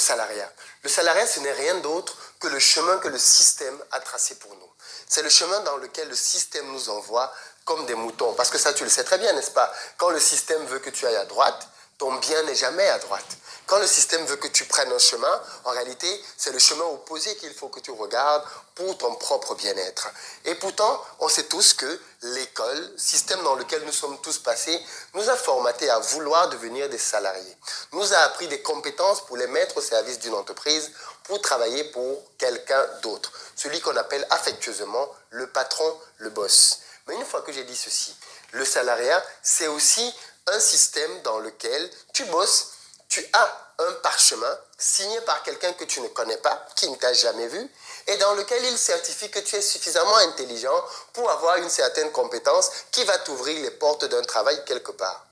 salariat. Le salariat, ce n'est rien d'autre que le chemin que le système a tracé pour nous. C'est le chemin dans lequel le système nous envoie comme des moutons. Parce que ça, tu le sais très bien, n'est-ce pas? Quand le système veut que tu ailles à droite, ton bien n'est jamais à droite. Quand le système veut que tu prennes un chemin, en réalité, c'est le chemin opposé qu'il faut que tu regardes pour ton propre bien-être. Et pourtant, on sait tous que l'école, système dans lequel nous sommes tous passés, nous a formatés à vouloir devenir des salariés. Nous a appris des compétences pour les mettre au service d'une entreprise, pour travailler pour quelqu'un d'autre. Celui qu'on appelle affectueusement le patron, le boss. Mais une fois que j'ai dit ceci, le salariat, c'est aussi un système dans lequel tu bosses, tu as un parchemin signé par quelqu'un que tu ne connais pas, qui ne t'a jamais vu, et dans lequel il certifie que tu es suffisamment intelligent pour avoir une certaine compétence qui va t'ouvrir les portes d'un travail quelque part.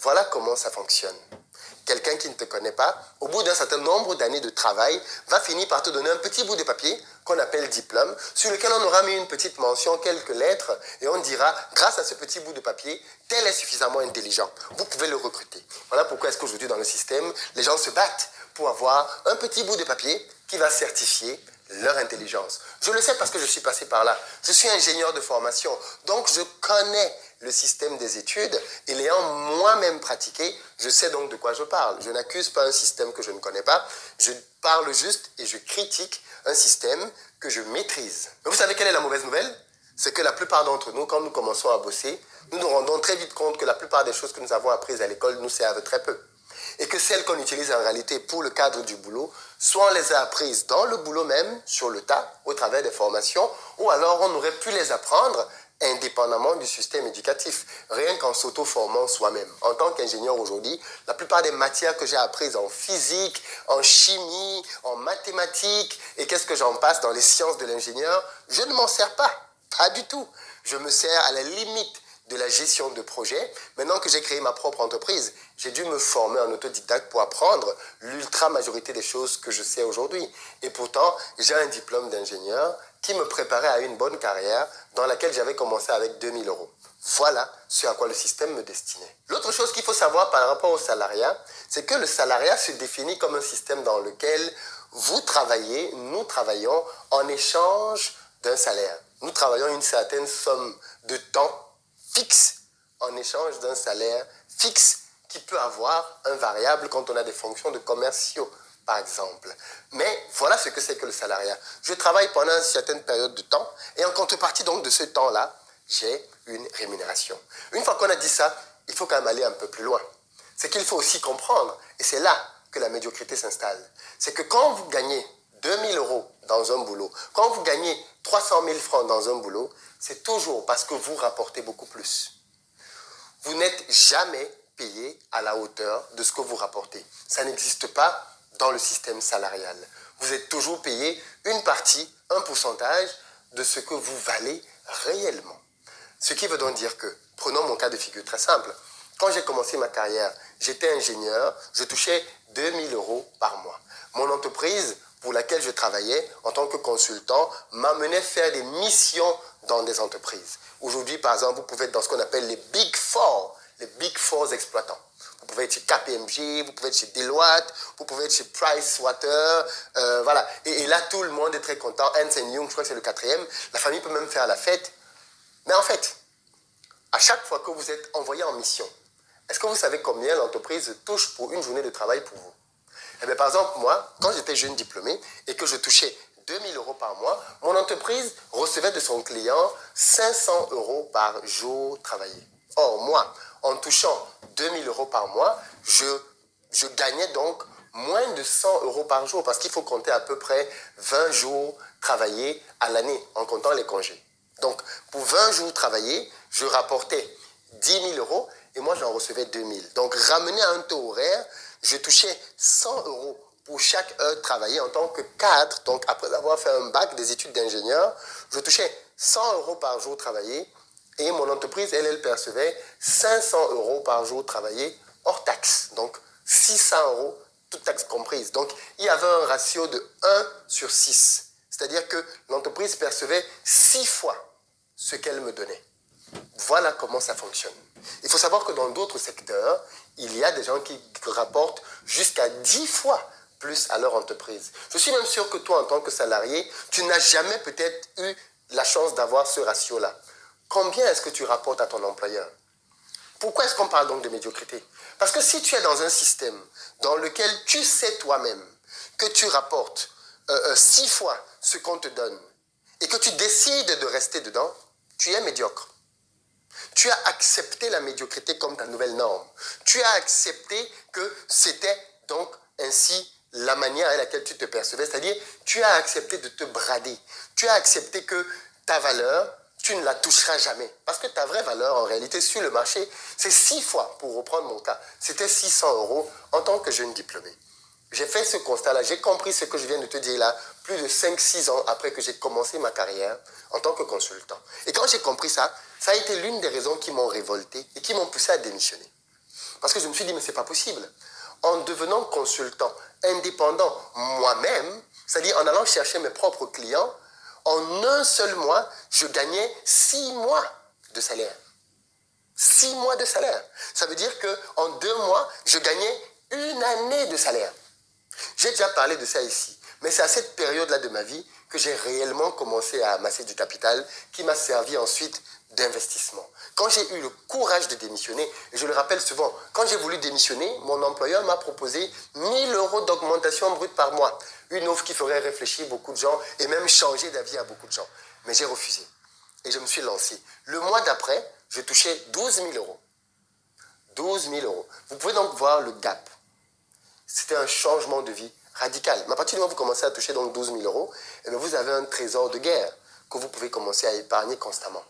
Voilà comment ça fonctionne. Quelqu'un qui ne te connaît pas, au bout d'un certain nombre d'années de travail, va finir par te donner un petit bout de papier qu'on appelle diplôme, sur lequel on aura mis une petite mention, quelques lettres, et on dira, grâce à ce petit bout de papier, tel est suffisamment intelligent. Vous pouvez le recruter. Voilà pourquoi est-ce qu'aujourd'hui dans le système, les gens se battent pour avoir un petit bout de papier qui va certifier leur intelligence. Je le sais parce que je suis passé par là. Je suis ingénieur de formation, donc je connais le système des études et l'ayant moi-même pratiqué, je sais donc de quoi je parle. Je n'accuse pas un système que je ne connais pas, je parle juste et je critique un système que je maîtrise. Mais vous savez quelle est la mauvaise nouvelle? C'est que la plupart d'entre nous, quand nous commençons à bosser, nous nous rendons très vite compte que la plupart des choses que nous avons apprises à l'école nous servent très peu. Et que celles qu'on utilise en réalité pour le cadre du boulot, soit on les a apprises dans le boulot même, sur le tas, au travers des formations, ou alors on aurait pu les apprendre indépendamment du système éducatif, rien qu'en s'auto-formant soi-même. En tant qu'ingénieur aujourd'hui, la plupart des matières que j'ai apprises en physique, en chimie, en mathématiques, et qu'est-ce que j'en passe dans les sciences de l'ingénieur, je ne m'en sers pas du tout. Je me sers à la limite de la gestion de projet. Maintenant que j'ai créé ma propre entreprise, j'ai dû me former en autodidacte pour apprendre l'ultra majorité des choses que je sais aujourd'hui. Et pourtant, j'ai un diplôme d'ingénieur qui me préparait à une bonne carrière dans laquelle j'avais commencé avec 2000 euros. Voilà ce à quoi le système me destinait. L'autre chose qu'il faut savoir par rapport au salariat, c'est que le salariat se définit comme un système dans lequel vous travaillez, nous travaillons en échange d'un salaire. Nous travaillons une certaine somme de temps fixe en échange d'un salaire fixe qui peut avoir un variable quand on a des fonctions de commerciaux, par exemple. Mais voilà ce que c'est que le salariat. Je travaille pendant une certaine période de temps et en contrepartie donc de ce temps-là, j'ai une rémunération. Une fois qu'on a dit ça, il faut quand même aller un peu plus loin. C'est qu'il faut aussi comprendre, et c'est là que la médiocrité s'installe, c'est que quand vous gagnez 2000 euros dans un boulot, quand vous gagnez 300 000 francs dans un boulot, c'est toujours parce que vous rapportez beaucoup plus. Vous n'êtes jamais payé à la hauteur de ce que vous rapportez. Ça n'existe pas dans le système salarial. Vous êtes toujours payé une partie, un pourcentage de ce que vous valez réellement. Ce qui veut donc dire que, prenons mon cas de figure très simple, quand j'ai commencé ma carrière, j'étais ingénieur, je touchais 2000 euros par mois. Mon entreprise pour laquelle je travaillais en tant que consultant m'amenait faire des missions dans des entreprises. Aujourd'hui, par exemple, vous pouvez être dans ce qu'on appelle les Big Four exploitants. Vous pouvez être chez KPMG, vous pouvez être chez Deloitte, vous pouvez être chez Pricewater, voilà. Et là, tout le monde est très content. Ernst Young, je crois que c'est le 4e. La famille peut même faire la fête. Mais en fait, à chaque fois que vous êtes envoyé en mission, est-ce que vous savez combien l'entreprise touche pour une journée de travail pour vous? Eh bien, par exemple, moi, quand j'étais jeune diplômé et que je touchais 2000 euros par mois, mon entreprise recevait de son client 500 euros par jour travaillé. Or, moi, en touchant 2000 euros par mois, je gagnais donc moins de 100 euros par jour parce qu'il faut compter à peu près 20 jours travaillés à l'année en comptant les congés. Donc, pour 20 jours travaillés, je rapportais 10 000 euros et moi, j'en recevais 2000. Donc, ramené à un taux horaire, je touchais 100 euros pour chaque heure travaillée en tant que cadre. Donc, après avoir fait un bac des études d'ingénieur, je touchais 100 euros par jour travaillé et mon entreprise, elle percevait 500 euros par jour travaillé hors taxe. Donc, 600 euros, toutes taxes comprises. Donc, il y avait un ratio de 1/6. C'est-à-dire que l'entreprise percevait 6 fois ce qu'elle me donnait. Voilà comment ça fonctionne. Il faut savoir que dans d'autres secteurs, il y a des gens qui rapportent jusqu'à 10 fois plus à leur entreprise. Je suis même sûr que toi, en tant que salarié, tu n'as jamais peut-être eu la chance d'avoir ce ratio-là. Combien est-ce que tu rapportes à ton employeur? Pourquoi est-ce qu'on parle donc de médiocrité? Parce que si tu es dans un système dans lequel tu sais toi-même que tu rapportes 6 fois ce qu'on te donne et que tu décides de rester dedans, tu es médiocre. Tu as accepté la médiocrité comme ta nouvelle norme. Tu as accepté que c'était donc ainsi la manière à laquelle tu te percevais. C'est-à-dire, tu as accepté de te brader. Tu as accepté que ta valeur, tu ne la toucheras jamais. Parce que ta vraie valeur, en réalité, sur le marché, c'est 6 fois, pour reprendre mon cas, c'était 600 € en tant que jeune diplômé. J'ai fait ce constat-là, j'ai compris ce que je viens de te dire là, plus de 5-6 ans après que j'ai commencé ma carrière en tant que consultant. Et quand j'ai compris ça, ça a été l'une des raisons qui m'ont révolté et qui m'ont poussé à démissionner. Parce que je me suis dit, mais c'est pas possible. En devenant consultant indépendant moi-même, c'est-à-dire en allant chercher mes propres clients, en un seul mois, je gagnais 6 mois de salaire. 6 mois de salaire. Ça veut dire qu'en 2 mois, je gagnais une année de salaire. J'ai déjà parlé de ça ici, mais c'est à cette période-là de ma vie que j'ai réellement commencé à amasser du capital qui m'a servi ensuite d'investissement. Quand j'ai eu le courage de démissionner, et je le rappelle souvent, quand j'ai voulu démissionner, mon employeur m'a proposé 1 000 € d'augmentation brute par mois. Une offre qui ferait réfléchir beaucoup de gens et même changer d'avis à beaucoup de gens. Mais j'ai refusé et je me suis lancé. Le mois d'après, je touchais 12 000 €. 12 000 €. Vous pouvez donc voir le gap. C'était un changement de vie radical. Mais à partir du moment où vous commencez à toucher donc 12 000 €, eh bien vous avez un trésor de guerre que vous pouvez commencer à épargner constamment.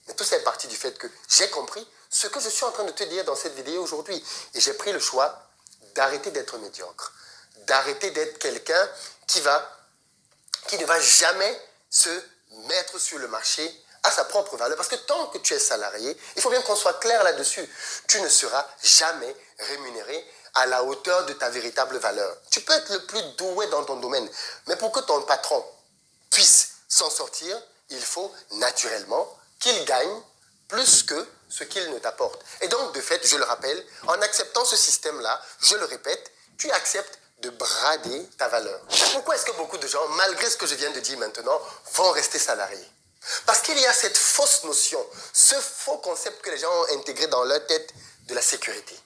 Mais tout ça est parti du fait que j'ai compris ce que je suis en train de te dire dans cette vidéo aujourd'hui. Et j'ai pris le choix d'arrêter d'être médiocre, d'arrêter d'être quelqu'un qui ne va jamais se mettre sur le marché à sa propre valeur. Parce que tant que tu es salarié, il faut bien qu'on soit clair là-dessus, tu ne seras jamais rémunéré à la hauteur de ta véritable valeur. Tu peux être le plus doué dans ton domaine, mais pour que ton patron puisse s'en sortir, il faut naturellement qu'il gagne plus que ce qu'il ne t'apporte. Et donc, de fait, je le rappelle, en acceptant ce système-là, je le répète, tu acceptes de brader ta valeur. Pourquoi est-ce que beaucoup de gens, malgré ce que je viens de dire maintenant, vont rester salariés? Parce qu'il y a cette fausse notion, ce faux concept que les gens ont intégré dans leur tête de la sécurité.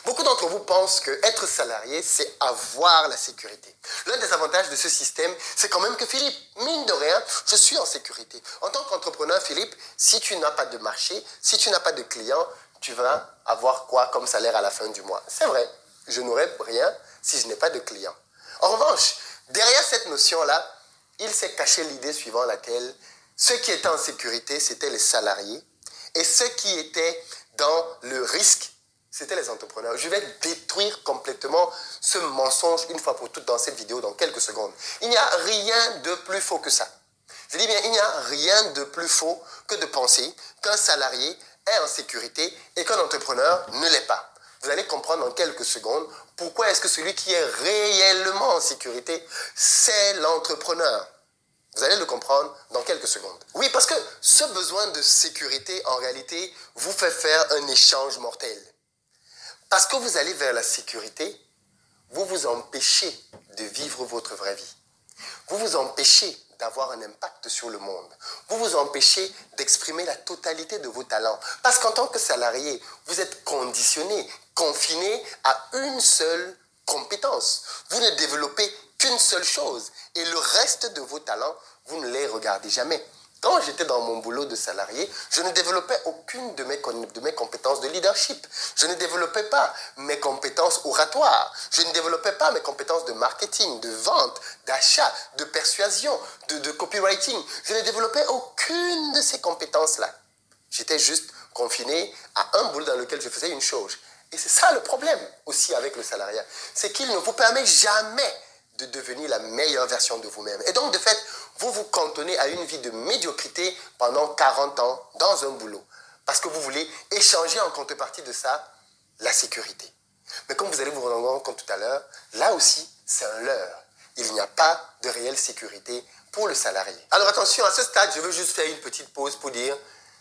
Beaucoup d'entre vous pensent qu'être salarié, c'est avoir la sécurité. L'un des avantages de ce système, c'est quand même que Philippe, mine de rien, je suis en sécurité. En tant qu'entrepreneur, Philippe, si tu n'as pas de marché, si tu n'as pas de clients, tu vas avoir quoi comme salaire à la fin du mois? C'est vrai, je n'aurai rien si je n'ai pas de clients. En revanche, derrière cette notion-là, il s'est caché l'idée suivant laquelle ceux qui étaient en sécurité, c'était les salariés, et ceux qui étaient dans le risque, c'était les entrepreneurs. Je vais détruire complètement ce mensonge une fois pour toutes dans cette vidéo, dans quelques secondes. Il n'y a rien de plus faux que ça. Je dis bien, il n'y a rien de plus faux que de penser qu'un salarié est en sécurité et qu'un entrepreneur ne l'est pas. Vous allez comprendre en quelques secondes pourquoi est-ce que celui qui est réellement en sécurité, c'est l'entrepreneur. Vous allez le comprendre dans quelques secondes. Oui, parce que ce besoin de sécurité, en réalité, vous fait faire un échange mortel. Parce que vous allez vers la sécurité, vous vous empêchez de vivre votre vraie vie. Vous vous empêchez d'avoir un impact sur le monde. Vous vous empêchez d'exprimer la totalité de vos talents. Parce qu'en tant que salarié, vous êtes conditionné, confiné à une seule compétence. Vous ne développez qu'une seule chose. Et le reste de vos talents, vous ne les regardez jamais. Quand j'étais dans mon boulot de salarié, je ne développais aucune de mes compétences de leadership. Je ne développais pas mes compétences oratoires. Je ne développais pas mes compétences de marketing, de vente, d'achat, de persuasion, de copywriting. Je ne développais aucune de ces compétences-là. J'étais juste confiné à un boulot dans lequel je faisais une chose. Et c'est ça le problème aussi avec le salariat. C'est qu'il ne vous permet jamais de devenir la meilleure version de vous-même. Et donc, de fait, vous vous cantonnez à une vie de médiocrité pendant 40 ans dans un boulot. Parce que vous voulez échanger en contrepartie de ça la sécurité. Mais comme vous allez vous rendre compte tout à l'heure, là aussi, c'est un leurre. Il n'y a pas de réelle sécurité pour le salarié. Alors attention, à ce stade, je veux juste faire une petite pause pour dire,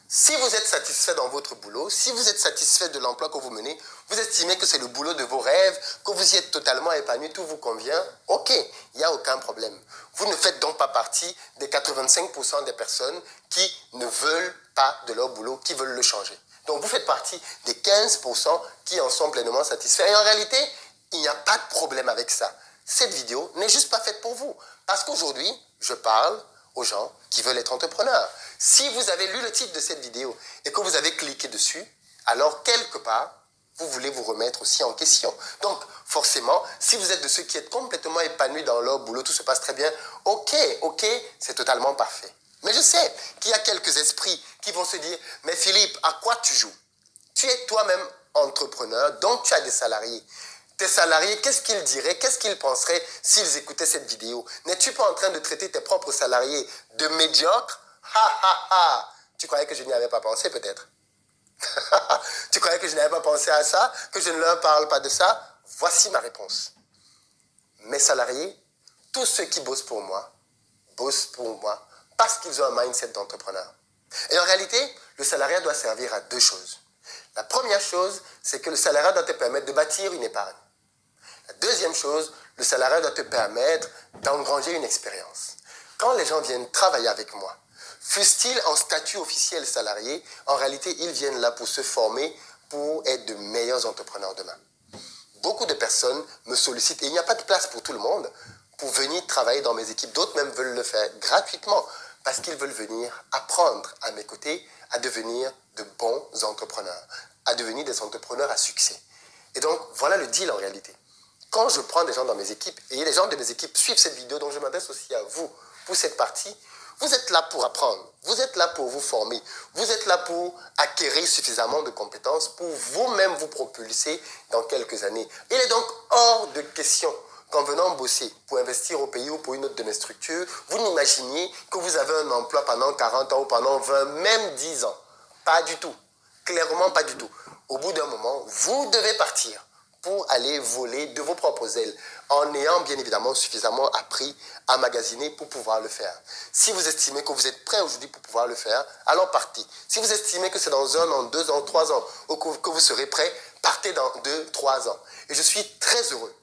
Si vous êtes satisfait dans votre boulot, si vous êtes satisfait de l'emploi que vous menez, vous estimez que c'est le boulot de vos rêves, que vous y êtes totalement épanoui, tout vous convient, ok, il n'y a aucun problème. Vous ne faites donc pas partie des 85% des personnes qui ne veulent pas de leur boulot, qui veulent le changer. Donc vous faites partie des 15% qui en sont pleinement satisfaits. Et en réalité, il n'y a pas de problème avec ça. Cette vidéo n'est juste pas faite pour vous. Parce qu'aujourd'hui, je parle aux gens qui veulent être entrepreneurs. Si vous avez lu le titre de cette vidéo et que vous avez cliqué dessus, alors quelque part, vous voulez vous remettre aussi en question. Donc, forcément, si vous êtes de ceux qui êtes complètement épanouis dans leur boulot, tout se passe très bien, ok, c'est totalement parfait. Mais je sais qu'il y a quelques esprits qui vont se dire, mais Philippe, à quoi tu joues? Tu es toi-même entrepreneur, donc tu as des salariés. Tes salariés, qu'est-ce qu'ils diraient, qu'est-ce qu'ils penseraient s'ils écoutaient cette vidéo? N'es-tu pas en train de traiter tes propres salariés de médiocres? Ha ha ha! Tu croyais que je n'y avais pas pensé peut-être? Tu croyais que je n'avais pas pensé à ça, que je ne leur parle pas de ça? Voici ma réponse. Mes salariés, tous ceux qui bossent pour moi parce qu'ils ont un mindset d'entrepreneur. Et en réalité, le salariat doit servir à deux choses. La première chose, c'est que le salariat doit te permettre de bâtir une épargne. La deuxième chose, le salariat doit te permettre d'engranger une expérience. Quand les gens viennent travailler avec moi, fussent-ils en statut officiel salarié, en réalité, ils viennent là pour se former, pour être de meilleurs entrepreneurs demain. Beaucoup de personnes me sollicitent, et il n'y a pas de place pour tout le monde, pour venir travailler dans mes équipes. D'autres même veulent le faire gratuitement, parce qu'ils veulent venir apprendre à mes côtés à devenir de bons entrepreneurs, à devenir des entrepreneurs à succès. Et donc, voilà le deal en réalité. Quand je prends des gens dans mes équipes, et les gens de mes équipes suivent cette vidéo, donc je m'adresse aussi à vous pour cette partie, vous êtes là pour apprendre, vous êtes là pour vous former, vous êtes là pour acquérir suffisamment de compétences pour vous-même vous propulser dans quelques années. Il est donc hors de question qu'en venant bosser pour investir au pays ou pour une autre de mes structures, vous n'imaginiez que vous avez un emploi pendant 40 ans ou pendant 20, même 10 ans. Pas du tout. Clairement pas du tout. Au bout d'un moment, vous devez partir pour aller voler de vos propres ailes, en ayant bien évidemment suffisamment appris à magasiner pour pouvoir le faire. Si vous estimez que vous êtes prêt aujourd'hui pour pouvoir le faire, alors partez. Si vous estimez que c'est dans 1 an, 2 ans, 3 ans, ou que vous serez prêt, partez dans 2, 3 ans. Et je suis très heureux,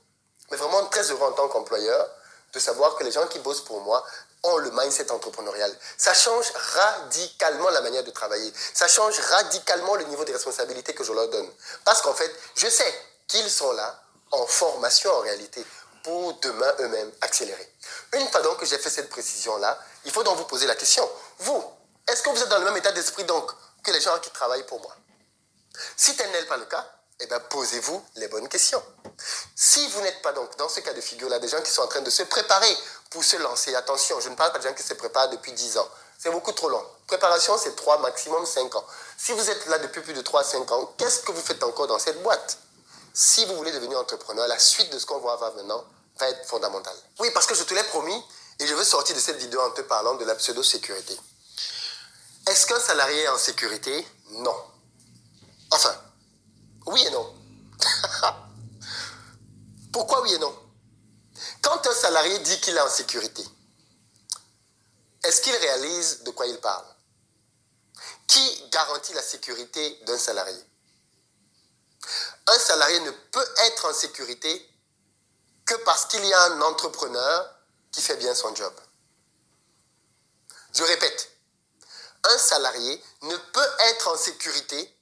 mais vraiment très heureux en tant qu'employeur, de savoir que les gens qui bossent pour moi ont le mindset entrepreneurial. Ça change radicalement la manière de travailler. Ça change radicalement le niveau de responsabilité que je leur donne. Parce qu'en fait, je sais qu'ils sont là en formation en réalité pour demain eux-mêmes accélérer. Une fois donc que j'ai fait cette précision-là, il faut donc vous poser la question. Vous, est-ce que vous êtes dans le même état d'esprit donc que les gens qui travaillent pour moi? Si tel n'est pas le cas, eh bien, posez-vous les bonnes questions. Si vous n'êtes pas donc dans ce cas de figure-là, des gens qui sont en train de se préparer pour se lancer, attention, je ne parle pas de gens qui se préparent depuis 10 ans. C'est beaucoup trop long. Préparation, c'est 3, maximum 5 ans. Si vous êtes là depuis plus de 3 à 5 ans, qu'est-ce que vous faites encore dans cette boîte? Si vous voulez devenir entrepreneur, la suite de ce qu'on va voir maintenant va être fondamentale. Oui, parce que je te l'ai promis et je veux sortir de cette vidéo en te parlant de la pseudo-sécurité. Est-ce qu'un salarié est en sécurité? Non. Enfin, oui et non. Pourquoi oui et non? Quand un salarié dit qu'il est en sécurité, est-ce qu'il réalise de quoi il parle? Qui garantit la sécurité d'un salarié? Un salarié ne peut être en sécurité que parce qu'il y a un entrepreneur qui fait bien son job. Je répète, un salarié ne peut être en sécurité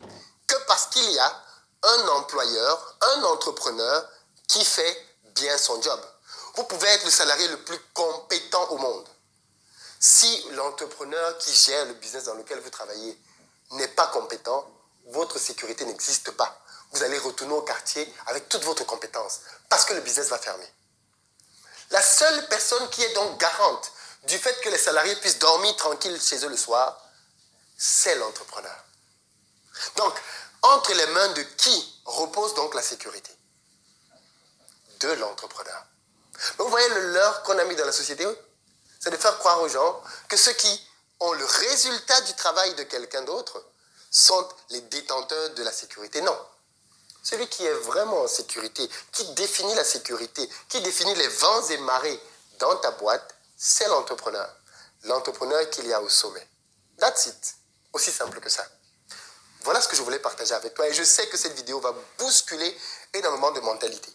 que parce qu'il y a un employeur, un entrepreneur qui fait bien son job. Vous pouvez être le salarié le plus compétent au monde. Si l'entrepreneur qui gère le business dans lequel vous travaillez n'est pas compétent, votre sécurité n'existe pas. Vous allez retourner au quartier avec toute votre compétence parce que le business va fermer. La seule personne qui est donc garante du fait que les salariés puissent dormir tranquilles chez eux le soir, c'est l'entrepreneur. Donc, entre les mains de qui repose donc la sécurité? De l'entrepreneur. Vous voyez le leurre qu'on a mis dans la société? C'est de faire croire aux gens que ceux qui ont le résultat du travail de quelqu'un d'autre sont les détenteurs de la sécurité. Non. Celui qui est vraiment en sécurité, qui définit la sécurité, qui définit les vents et marées dans ta boîte, c'est l'entrepreneur. L'entrepreneur qu'il y a au sommet. That's it. Aussi simple que ça. Voilà ce que je voulais partager avec toi et je sais que cette vidéo va bousculer énormément de mentalités.